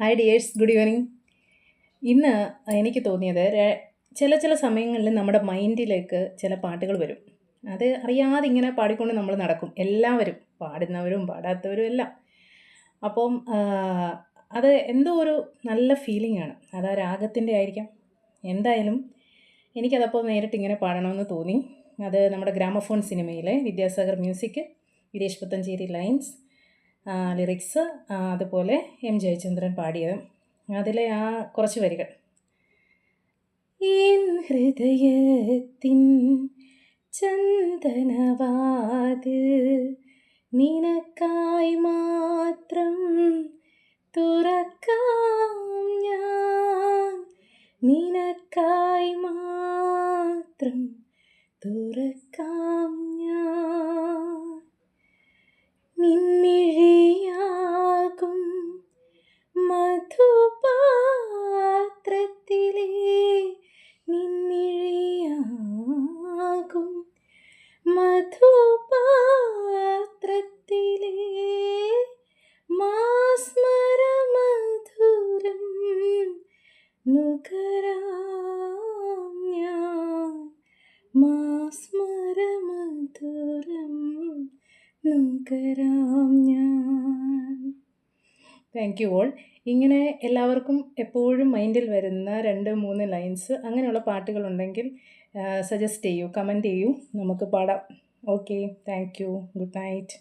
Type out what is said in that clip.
Hi dears, good evening. ഇന്ന് എനിക്ക് തോന്നിയത് ചില സമയങ്ങളിൽ നമ്മുടെ മൈൻഡിലേക്ക് ചില പാട്ടുകൾ വരും. അത് അറിയാതെ ഇങ്ങനെ പാടിക്കൊണ്ട് നമ്മൾ നടക്കും. എല്ലാവരും, പാടുന്നവരും പാടാത്തവരും എല്ലാം. അപ്പം അത് എന്തോ ഒരു നല്ല ഫീലിംഗ് ആണ്. അത് ആ രാഗത്തിൻ്റെ ആയിരിക്കാം. എന്തായാലും എനിക്കതപ്പോൾ നേരിട്ട് ഇങ്ങനെ പാടണമെന്ന് തോന്നി. അത് നമ്മുടെ ഗ്രാമഫോൺ സിനിമയിലെ Vidyasagar music, Gireesh Puthenchery lines, lyrics, അതുപോലെ എം ജയചന്ദ്രൻ പാടിയത്. അതിലെ ആ കുറച്ച് വരികൾ. എൻ ഹൃദയത്തിൻ ചന്ദനവാതിൽ നിനക്കായി മാത്രം തുറക്കാം ഞാൻ, നിനക്കായി മാത്രം തുറക്കാം ഞാൻ. നിൻമിഴിയാകും മധുപാത്രത്തിലെ, നിൻമിഴിയാകും മധുപാത്രത്തിലെ മാസ്മരമധുരം നുകരാം ഞാൻ, മാസ്മരമധുരം നുകരാം ഞാൻ. Thank you all. ഇങ്ങനെ എല്ലാവർക്കും എപ്പോഴും മൈൻഡിൽ വരുന്ന 2-3 ലൈൻസ് അങ്ങനെയുള്ള പാട്ടുകളുണ്ടെങ്കിൽ സജസ്റ്റ് ചെയ്യൂ, കമൻറ്റ് ചെയ്യൂ, നമുക്ക് പാടാം. Okay, thank you, good night.